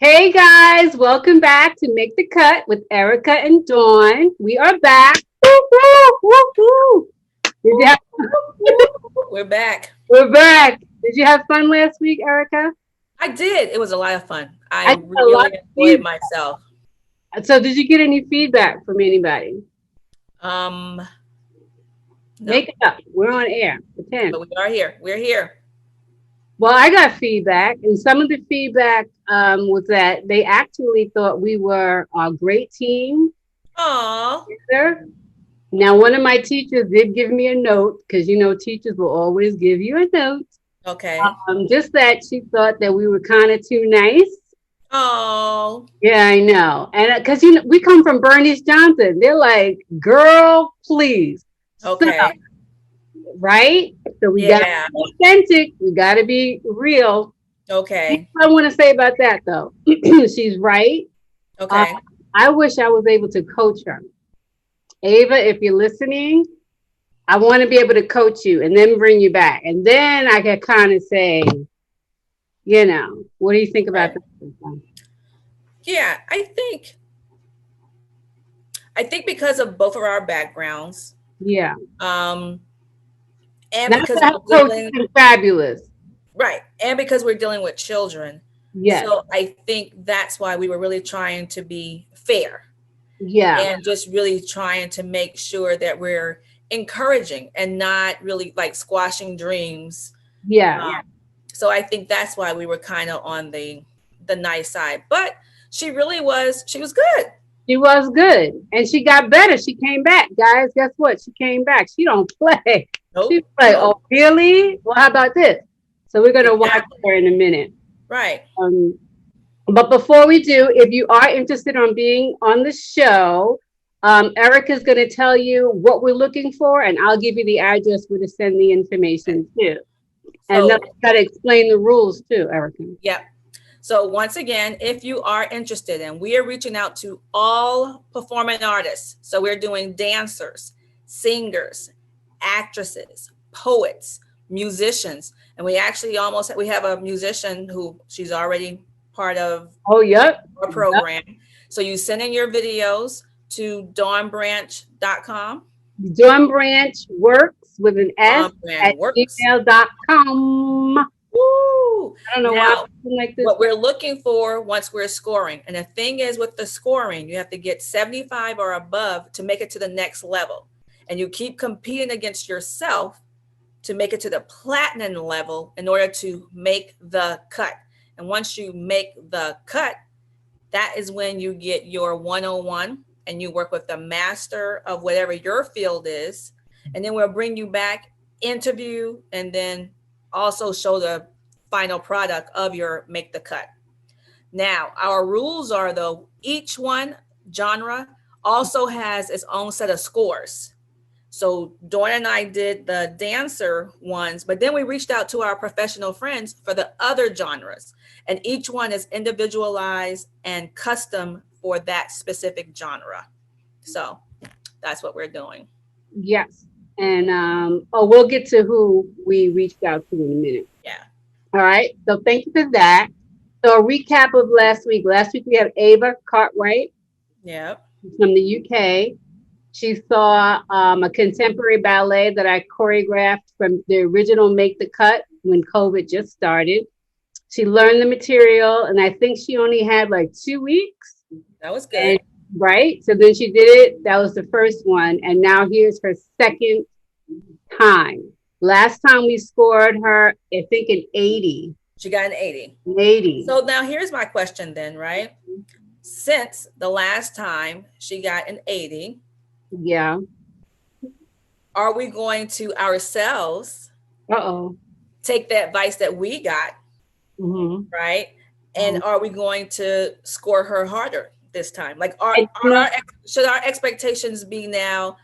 Hey guys, welcome back to Make the Cut with Erica and Dawn. We are back. Woo, woo, woo, woo. Did you have, We're back. we're back. Did you have fun last week, Erica? I did. It was a lot of fun. I I got a lot really of enjoyed feedback. myself. So, did you get any feedback from anybody? Um, no, Make it up. We're on air. but Pretend. we are here. We're here. Well, I got feedback, and some of the feedback was that they actually thought we were a great team. Oh, Now, one of my teachers did give me a note because teachers will always give you a note. okay. Just that she thought that we were kind of too nice. Oh, Yeah, I know. And because we come from Bernice Johnson, they're like, girl, please. So, okay. right? So we got to Yeah. be authentic. We got to be real. Here's Okay. what I want to say about that, though. She's right. Uh, Okay. I wish I was able to coach her. Ava, if you're listening, I want to be able to coach you and then bring you back. And then I can kind of say, what do you think about Right. that? Yeah. I think because of both of our backgrounds, Yeah. um, and Not because that we're her coach dealing is fabulous. right, and because we're dealing with children, Yes. so I think that's why we were really trying to be fair Yeah. and just really trying to make sure that we're encouraging and not really like squashing dreams. Yeah. Um, so I think that's why we were kind of on the nice side. But she was good. She was good. And she got better. She came back. Guys, guess what? She came back. She don't play. She's Nope, like, nope, oh, really? Well, how about this? So we're going to watch exactly. her in a minute. Right. Um, But before we do, if you are interested on being on the show, Erica's going to tell you what we're looking for, and I'll give you the address where to send the Okay. information to. And then So, I got to explain the rules too, Erica. yeah. So once again, if you are interested, and we are reaching out to all performing artists. So we're doing dancers, singers, actresses, poets, musicians, and we have a musician who she's already part of Oh, yep. our Yep. program. So you send in your videos to dawnbranch.com. John Branch works with an S Dawn Brand at Works. gmail.com. Woo! I don't know why I'm Now, talking like this. what we're looking for once we're scoring, and the thing is with the scoring, you have to get 75 or above to make it to the next level. And you keep competing against yourself to make it to the platinum level in order to make the cut. And once you make the cut, that is when you get your 101 and you work with the master of whatever your field is. And then we'll bring you back, interview, and then also show the final product of your make the cut. Now, our rules are though, each one genre also has its own set of scores. So Dawn and I did the dancer ones, but then we reached out to our professional friends for the other genres. And each one is individualized and custom for that specific genre. So that's what we're doing. Yes. And we'll get to who we reached out to in a minute. Yeah. All right. So thank you for that. So a recap of last week. Last week we had Ava Cartwright Yeah. from the UK. She saw a contemporary ballet that I choreographed from the original Make the Cut when COVID just started. She learned the material, and I think she only had like 2 weeks. That was And good. right, so then she did it. That was the first one, and now here's her second time. Last time we scored her, I think an 80. She got an 80. 80. So now here's my question then, right? Since the last time she got an 80, Yeah. are we going to ourselves Uh-oh. take the advice that we got, Mm-hmm. right? And are we going to score her harder this time? Like, And should our expectations be now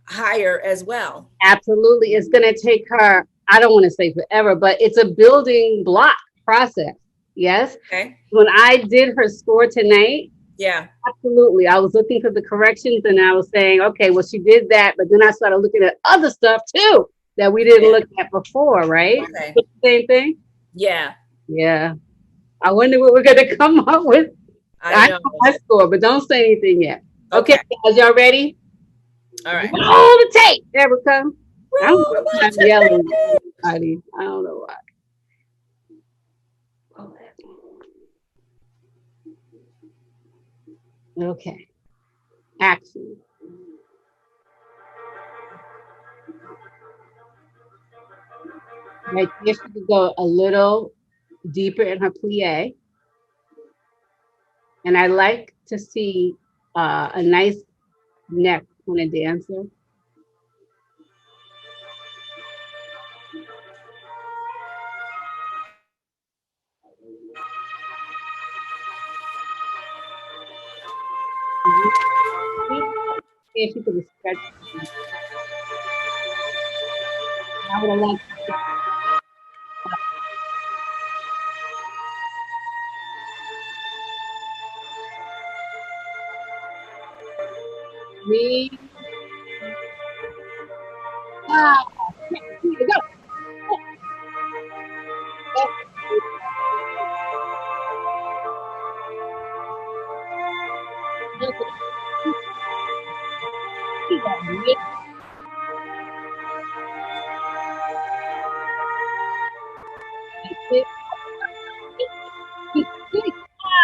higher as well? absolutely. It's going to take her, I don't want to say forever, but it's a building block process. Yes. Okay. When I did her score tonight, Yeah. absolutely. I was looking for the corrections and I was saying, okay, well, she did that. But then I started looking at other stuff too that we didn't Yeah. look at before, right? Okay. Same thing. Yeah. Yeah. I wonder what we're gonna come up with. I I know. know my score, but don't say anything yet. Okay, Okay. guys, y'all ready? All right. Roll the tape. There we come. I don't Roll know why I'm the yelling tape. at everybody. I don't know why. Okay. Action. Right there, she could go a little deeper in her plie. And I like to see a nice neck on a dancer. Mhm. If she could have stretched. I would have liked me. Ah, here you go.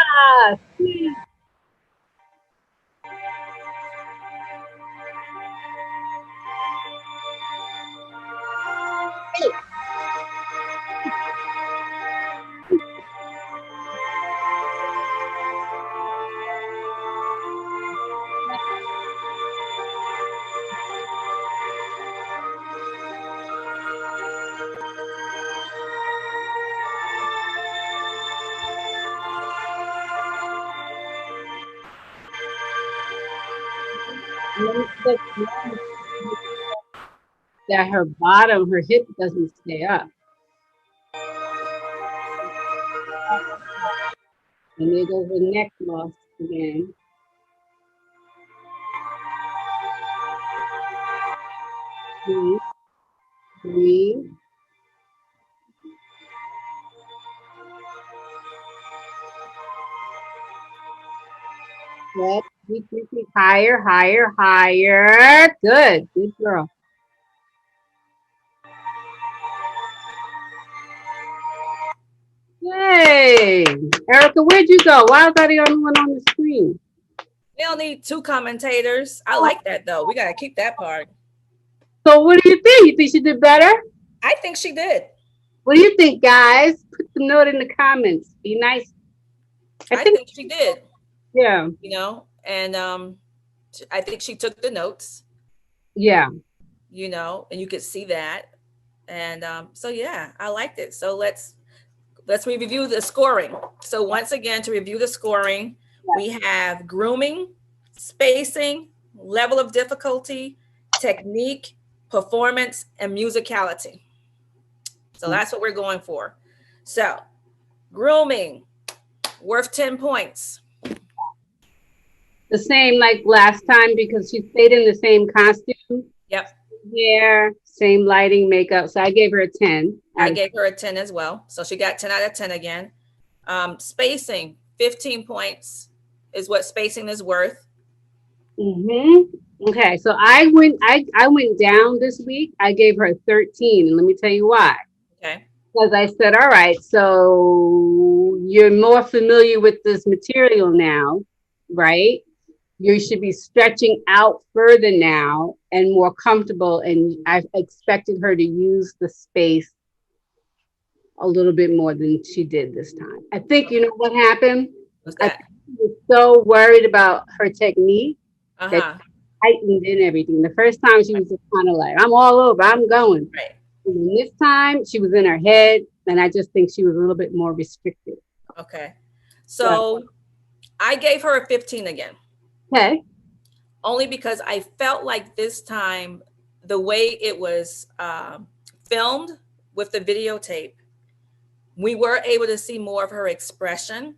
Ah, that her bottom, her hip doesn't stay up. And there goes the neck loss again. Breathe, breathe. Good. Keep. Higher, higher, higher. Good girl. Yay. Erica, where'd you go? Why was I the only one on the screen? We don't need two commentators. I like that though. We gotta keep that part. So what do you think? You think she did better? I think she did. What do you think, guys? Put the note in the comments. Be nice. I I think, think she did. yeah, And I think she took the notes. yeah. And you could see that. And so yeah, I liked it. So let's review the scoring. So once again, to review the scoring, we have grooming, spacing, level of difficulty, technique, performance, and musicality. So that's what we're going for. So grooming, worth 10 points. The same like last time because she stayed in the same costume. Yep. Hair, same lighting, makeup. So I gave her a 10. I gave her a 10 as well. So she got 10 out of 10 again. Spacing, 15 points is what spacing is worth. Okay, so I went down this week. I gave her 13, and let me tell you why. Okay. Because I said, all right, so you're more familiar with this material now, right? You should be stretching out further now and more comfortable. And I expected her to use the space a little bit more than she did this time. I think you know what happened? What's I that? think she was so worried about her technique that Uh-huh. heightened in everything. The first time she was just kind of like, I'm all over, I'm going. Right. And then this time she was in her head, and I just think she was a little bit more restricted. Okay. So I gave her a 15 again. Okay. Only because I felt like this time the way it was filmed with the videotape, we were able to see more of her expression.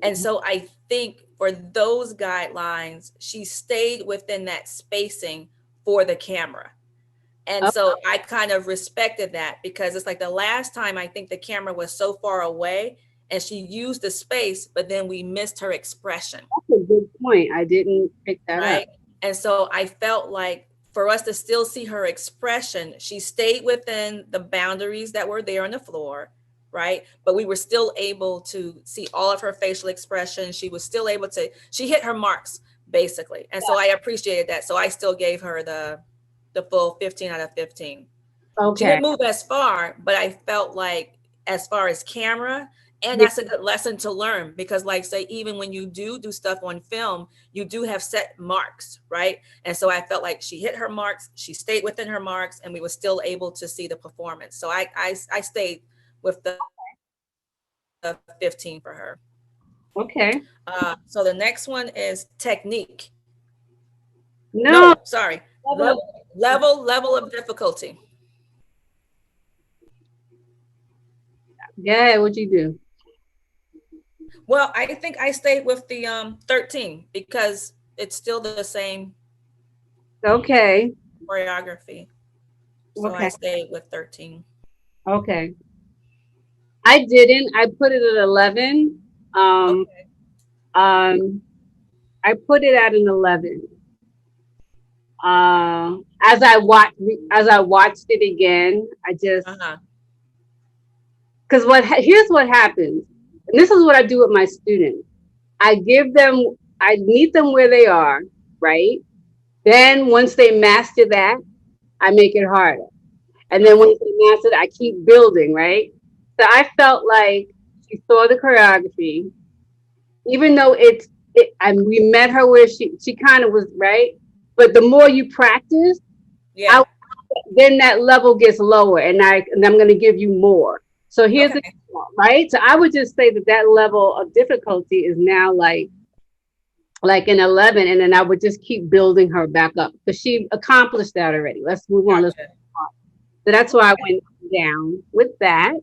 And so I think for those guidelines, she stayed within that spacing for the camera. And so I kind of respected that because it's like the last time I think the camera was so far away and she used the space, but then we missed her expression. That's a good point. I didn't pick that up. Right. And so I felt like for us to still see her expression, she stayed within the boundaries that were there on the floor. Right. But we were still able to see all of her facial expression. She was still able to, she hit her marks basically. And so I appreciated that. So I still gave her the full 15 out of 15. She Okay. didn't move as far, but I felt like as far as camera, and that's a good lesson to learn because like say even when you do stuff on film, you do have set marks, right? And so I felt like she hit her marks, she stayed within her marks, and we were still able to see the performance. So I stayed with the 15 for her. Okay. So the next one is technique. No. No, sorry, level of difficulty. Yeah, what'd you do? Well, I think I stayed with the 13 because it's still the same Okay. choreography. So I Okay. stayed with 13. Okay. I didn't. I put it at 11. Okay. Um, I put it at an 11. As I watched it again, I just Uh-huh. because here's what happens, and this is what I do with my students. I meet them where they are, right? Then once they master that, I make it harder. And then Okay. once they master it, I keep building, right? So I felt like she saw the choreography, even though and we met her where she kind of was right. But the more you practice, I, Yeah. then that level gets lower, and I'm going to give you more. So here's the Okay. right. So I would just say that that level of difficulty is now like an 11, and then I would just keep building her back up because she accomplished that already. Let's move on. Gotcha. So that's why I went down with that.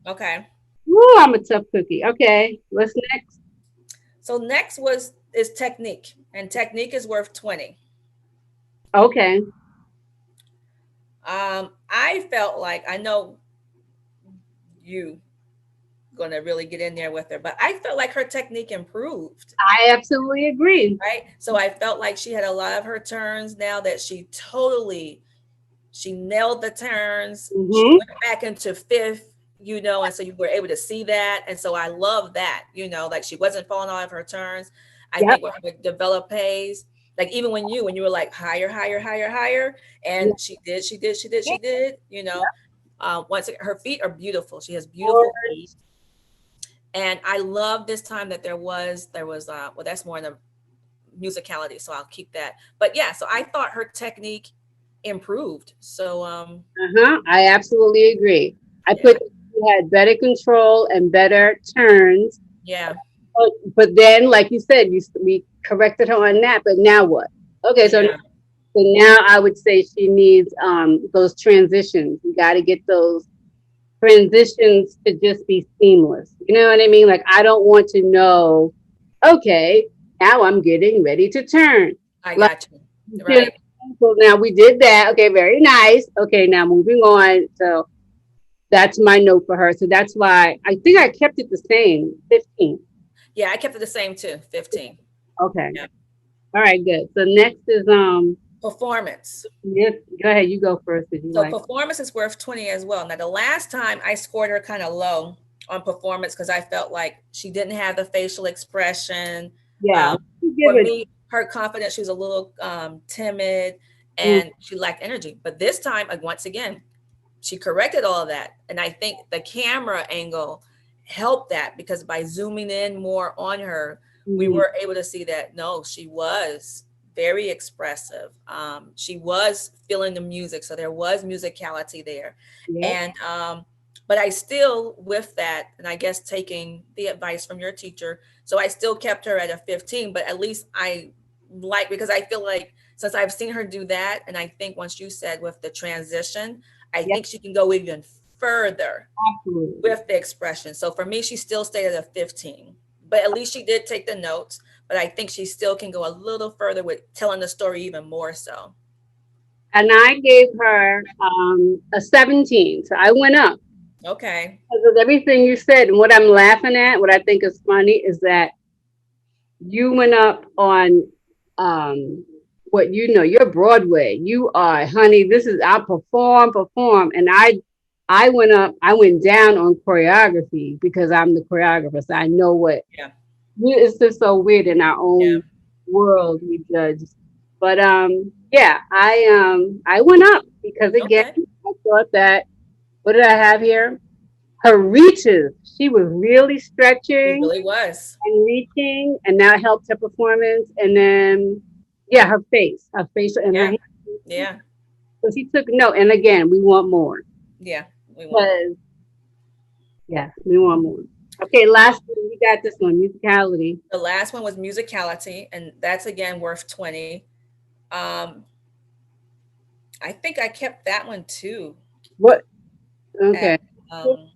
Okay. Woo, I'm a tough cookie. Okay, what's next? So next is technique, and technique is worth 20. Okay. I felt like I know you gonna really get in there with her, but I felt like her technique improved. I absolutely agree. Right. So I felt like she had a lot of her turns now that she nailed the turns. She Mm-hmm. went back into fifth, and so you were able to see that. And so I love that, like she wasn't falling out of her turns. I Yep. think with her develops, like even when you were like higher, higher, higher, higher, Yep. and she did, once again, her feet are beautiful. She has beautiful feet. And I love this time that there was well, that's more in the musicality, so I'll keep that. But yeah, so I thought her technique improved. So Uh-huh. I absolutely agree. I yeah, put she had better control and better turns. yeah, But then, like you said, we corrected her on that. But now what? Okay, so yeah, now I would say she needs those transitions. You got to get those transitions to just be seamless. You know what I mean? Like I don't want to know. Okay, now I'm getting ready to turn. I Like got you. you know, Right. so now we did that. Okay, very nice. Okay, now moving on. So that's my note for her. So that's why I think I kept it the same, 15. Yeah, I kept it the same too, 15. Okay. Yeah. All right, good. So next is Performance. yes, go ahead, you go first if you So like. performance is worth 20 as well. Now the last time I scored her kind of low on performance because I felt like she didn't have the facial expression. Yeah. Um, Give for it me, her confidence, she was a little timid mm, and she lacked energy. But this time, once again, she corrected all of that. And I think the camera angle helped that because by zooming in more on her, we mm, were able to see that no, she was very expressive. She was feeling the music. So there was musicality there. yep. And, but I still, with that, and I guess taking the advice from your teacher, so I still kept her at a 15, but at least because I feel like since I've seen her do that, and I think once you said with the transition, I Yep. think she can go even further Absolutely. with the expression. So for me, she still stayed at a 15, but at least she did take the notes. But I think she still can go a little further with telling the story even more so. And I gave her a 17. So I went up. Okay. Because of everything you said, and what I'm laughing at, what I think is funny is that you went up on what you know, you're Broadway. You are, honey, this is I perform, and I went down on choreography because I'm the choreographer. So I know what Yeah. it's just so weird in our Yeah. own world we judge. But yeah, I went up because again Okay. I thought that what did I have here? Her reaches. She was really He stretching really was. and reaching, and that helped her performance. And then, yeah, her facial, and her Yeah. hands. Yeah. So she took note. And again, we want more. Yeah. We want more. Because, yeah, we want more. Okay, last one. We got this one musicality. The last one was musicality, and that's again worth 20. Um, I think I kept that one too. What? At Okay. um,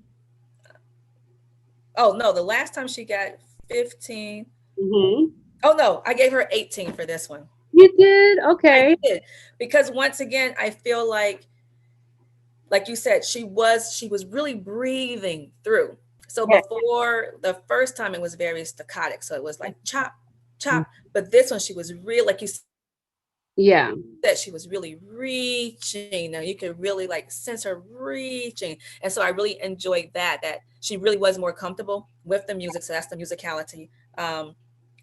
oh no, the last time she got 15. Hmm. Oh no, I gave her 18 for this one. You did? I Okay. did because once again, I feel like you said, she was really breathing through. So Yeah. before the first time, it was very staccatic. So it was like chop, chop. But this one, she was real, like you Yeah. said, she was really reaching. Now you could really like sense her reaching, and so I really enjoyed that she really was more comfortable with the music. So that's the musicality. Um,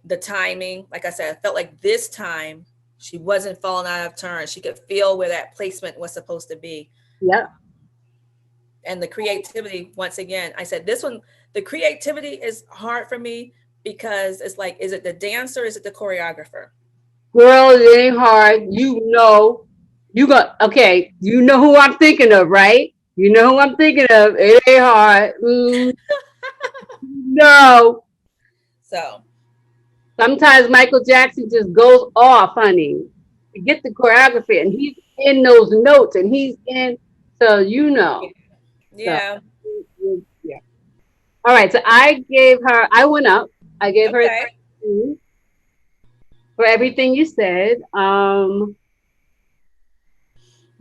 the timing, like I said, I felt like this time she wasn't falling out of turn. She could feel where that placement was supposed to be. Yep. And the creativity, once again, I said this one, the creativity is hard for me because it's like, is it the dancer, is it the choreographer? Girl, it ain't hard. You know, you got okay. You know who I'm thinking of, right? You know who I'm thinking of. It ain't hard. No. So Sometimes Michael Jackson just goes off, honey, to get the choreography, and he's in those notes, and he's in. So you know. So yeah. yeah. All right. So I gave her. I went up. I gave her a Okay. 13 for everything you said.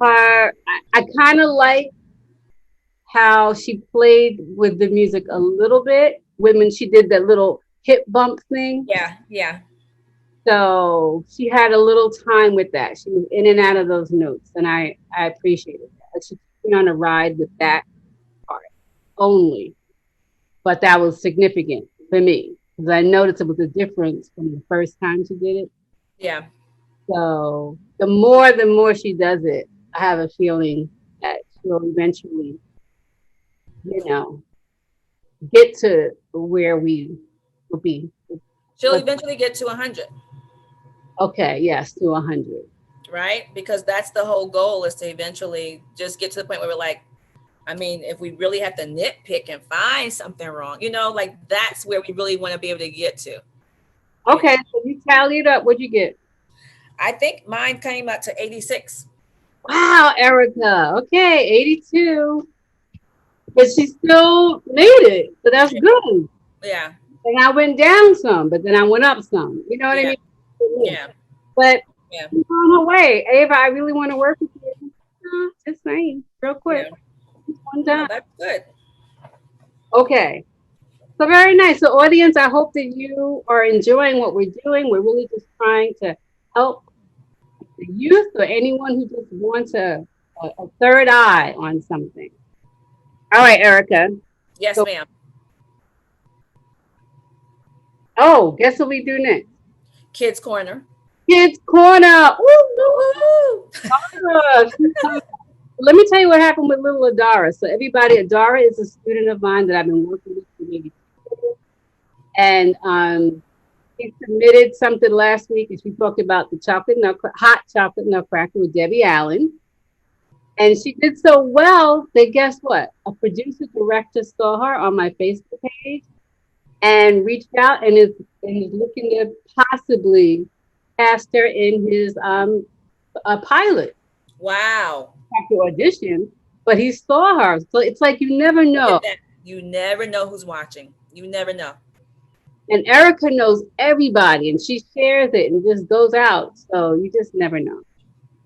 I kind of like how she played with the music a little bit when she did that little hip bump thing. Yeah. Yeah. So she had a little time with that. She was in and out of those notes, and I appreciated that. Like she took me on a ride with that part only, but that was significant for me because I noticed it was a difference from the first time she did it. Yeah. So the more she does it, I have a feeling that she'll eventually, you know, get to where we will be. She'll But eventually get to 100, okay, yes, to 100. right? Because that's the whole goal, is to eventually just get to the point where we're like, I mean, if we really have to nitpick and find something wrong, like that's where we really want to be able to get to. You know, Okay, so you tally it up. What'd you get? I think mine came up to 86. Wow, Erica. Okay, 82. But she still made it. So that's good. Yeah. And I went down some, but then I went up some. You know what I Yeah. mean? Yeah. But Yeah. she's on her way. Ava, I really want to work with you. Just saying, real quick. Yeah. Just one No, time. that's good. Okay. So very nice. So audience, I hope that you are enjoying what we're doing. We're really just trying to help the youth or anyone who just wants a third eye on something. All right, Erica. Yes, So, ma'am. oh, guess what we do next? Kids Corner. Kids Corner. Woo, Woo-hoo! woo. Let me tell you what happened with little Adara. So everybody, Adara is a student of mine that I've been working with for maybe 2 years. And he submitted something last week, and she talked about the hot chocolate nutcracker with Debbie Allen. And she did so well that guess what? A producer director saw her on my Facebook page and reached out and is looking to possibly cast her in his a pilot. Wow. Have to audition, but he saw her. So it's like you never Look know. at that. You never know who's watching. You never know. And Erica knows everybody and she shares it and just goes out. So you just never know.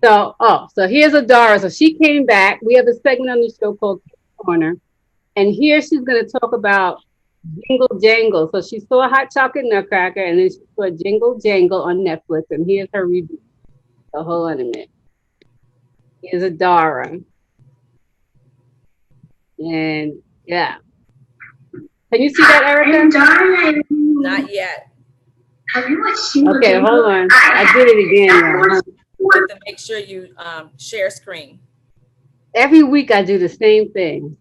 So here's Adara. So she came back. We have a segment on the show called Kids Corner. And here she's going to talk about Jingle Jangle. So she saw Hot Chocolate Nutcracker and then she saw Jingle Jangle on Netflix. And here's her review. So hold on a minute. Here's Adara. And yeah. Can you see that, Erika? Not yet. Have you watched Jingle Okay, Jangle? hold on. I did it again. You have to make sure you share screen. Every week I do the same thing.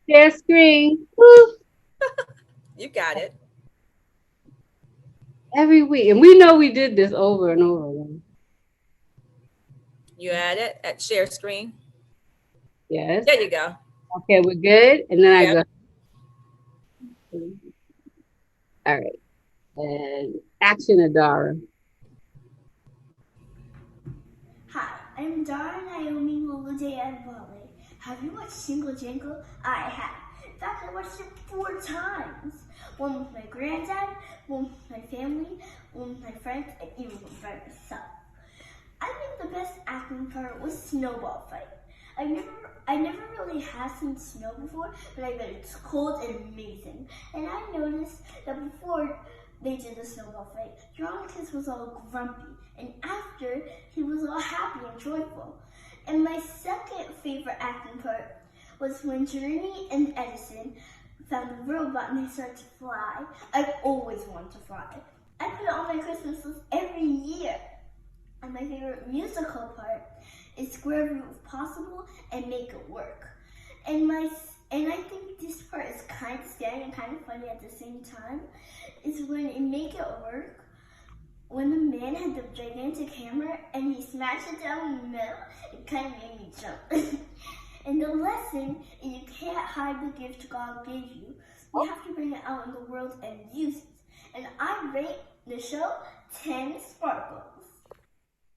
Share screen. Woo. You got it. Every week. And we know we did this over and over again. You had it at share screen. Yes. There you go. Okay, we're good. And then Yep. I go. All right. And action, Adara. Hi, I'm Dara Naomi Molude and Ballet. Have you watched Jingle Jangle? I have. In fact, I watched it 4 times. One with my granddad, one with my family, one with my friends, and even one by myself. I think the best acting part was Snowball Fight. I never really had seen snow before, but I bet it's cold and amazing. And I noticed that before they did the snowball fight, Dronticus was all grumpy, and after, he was all happy and joyful. And my second favorite acting part was when Journey and Edison found a robot and they started to fly. I've always wanted to fly. I put it on my Christmas list every year. And my favorite musical part is Square Root if Possible and Make It Work. And I think this part is kind of scary and kind of funny at the same time, is when in Make It Work, when the man had the gigantic hammer and he smashed it down the middle, it kind of made me jump. And the lesson is you can't hide the gift God gave you. You have to bring it out in the world and use it. And I rate the show 10 sparkles.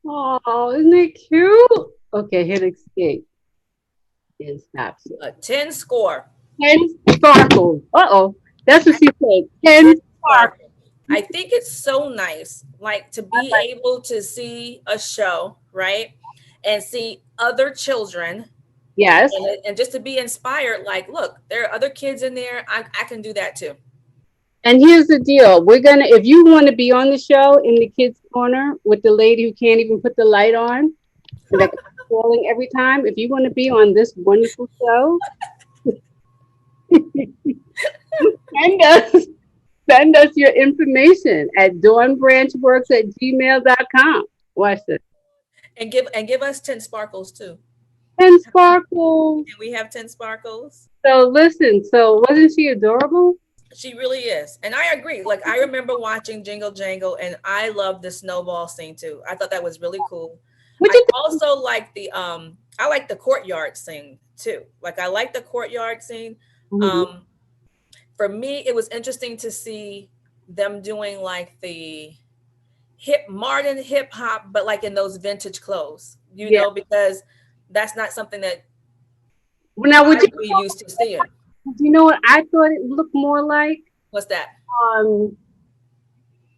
Oh, isn't it cute? Okay, hit escape. And stop. A 10 score. 10 sparkles. Uh-oh. That's what she said. 10 sparkles. I think it's so nice, like to be able to see a show, right? And see other children. Yes. And just to be inspired, like, look, there are other kids in there. I can do that too. And here's the deal. If you want to be on the show in the kids' corner with the lady who can't even put the light on, and that's falling every time, if you want to be on this wonderful show, send us your information at dawnbranchworks@gmail.com. Watch this. And give us 10 sparkles too. 10 sparkles. Can we have 10 sparkles? So listen, wasn't she adorable? She really is. And I agree. Like, I remember watching Jingle Jangle and I loved the snowball scene too. I thought that was really cool. I also like I like the courtyard scene too. Like, I like the courtyard scene. Mm-hmm. For me, it was interesting to see them doing like the modern hip hop, but like in those vintage clothes, you know, because that's not something that we used to seeing. You know what I thought it looked more like? What's that?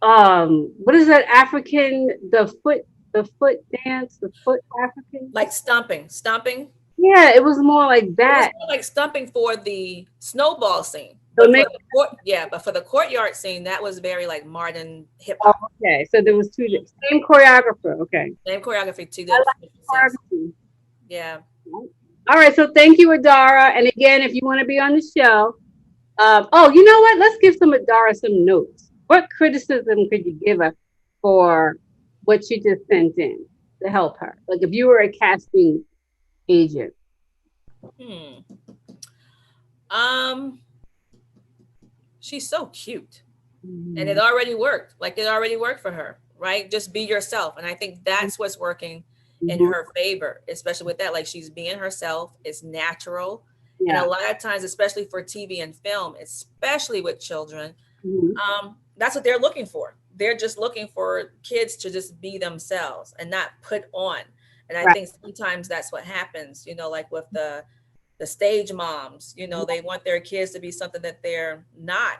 What is that African, the foot dance, the foot African? Like stomping. Yeah, it was more like that. It was more like stomping for the snowball scene. So but for the courtyard scene, that was very like modern hip hop. Oh, okay, so there was same choreographer. Okay, same choreography too. Choreography. Yeah. All right, so thank you, Adara. And again, if you want to be on the show, you know what? Let's give Adara some notes. What criticism could you give her for what she just sent in to help her? Like if you were a casting agent. She's so cute. And it already worked. Like, it already worked for her, right? Just be yourself. And I think that's what's working in her favor, especially with that. Like, she's being herself. It's natural. Yeah. And a lot of times, especially for TV and film, especially with children, that's what they're looking for. They're just looking for kids to just be themselves and not put on. And I think sometimes that's what happens, you know, like with the stage moms, you know, they want their kids to be something that they're not,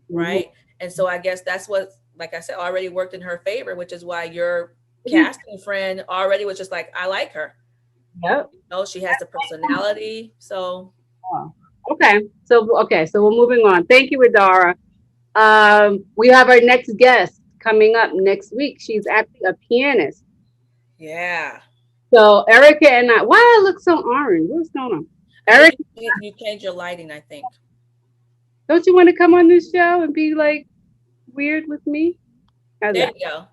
right? And so I guess that's what, like I said, already worked in her favor, which is why your casting friend already was just like, I like her. Yep. You know, she has the personality. So Okay. So we're moving on. Thank you, Adara. We have our next guest coming up next week. She's actually a pianist. Yeah. So Erika and I, why I look so orange? What's going on? I think Erica, you change your lighting, I think. don't you want to come on this show and be like weird with me? How's There that? you go.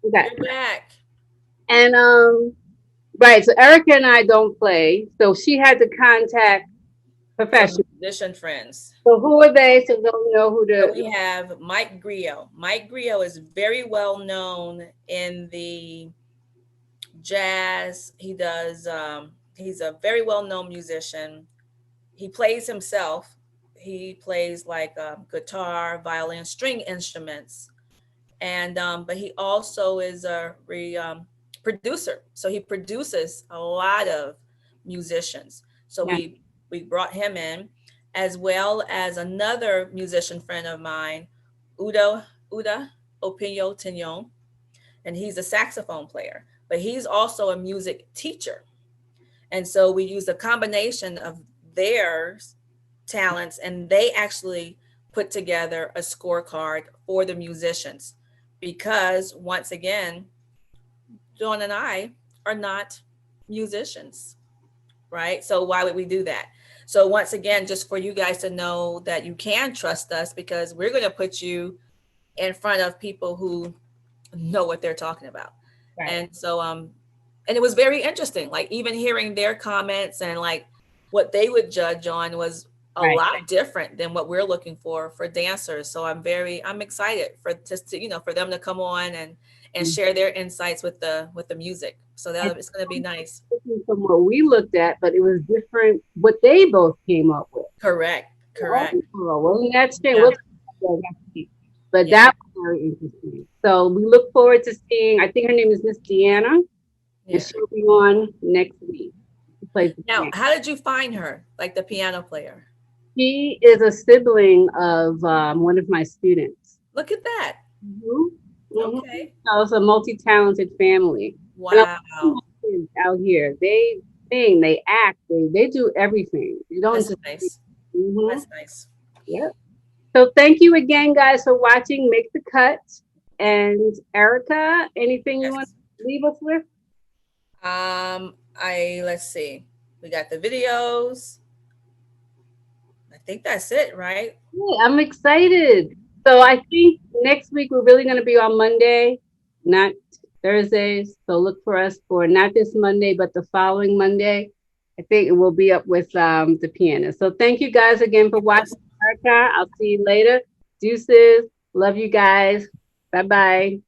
Okay. You're back. And right. So Erica and I don't play. So she had to contact Some professionals. musician friends. So who are they? So don't know who So to. we have Mike Griot. Mike Griot is very well known in the jazz. He does. He's a very well known musician. He plays himself. He plays like guitar, violin, string instruments, and but he also is a producer. So he produces a lot of musicians. So Yeah. we brought him in, as well as another musician friend of mine, Uda Opinio Tignon, and he's a saxophone player, but he's also a music teacher. And so we use a combination of their talents, and they actually put together a scorecard for the musicians because, once again, John and I are not musicians, right? So why would we do that? So once again, just for you guys to know that you can trust us because we're going to put you in front of people who know what they're talking about. Right. And so and it was very interesting, like even hearing their comments and like what they would judge on was a Right. lot different than what we're looking for dancers. So I'm excited for just to, for them to come on and Mhm. share their insights with the music. So And that it's going to be nice. different from what we looked at, but it was different what they both came up with. Correct. Correct. Oh, wasn't that strange? Yeah. We'll talk about that next week. But Yeah. that was very interesting. So we look forward to seeing, I think her name is Miss Deanna, and Yeah. she'll be on next week. She plays the Now, piano. how did you find her? Like the piano player? She is a sibling of one of my students. Look at that. Mhm. Mhm. Okay. So it's a multi-talented family. And a lot of my Wow. kids out here, they sing, they act, they do everything. You don't That's just. nice. Mhm. That's nice. Yeah. So thank you again, guys, for watching Make the Cut. And Erica, anything you want Yes. to leave us with? I let's see. We got the videos. I think that's it, right? Yeah, I'm excited. So I think next week we're really going to be on Monday, not Thursdays. So look for us for not this Monday, but the following Monday. I think it will be up with the pianist. So thank you guys again for watching, Erica. I'll see you later. Deuces. Love you guys. Bye bye.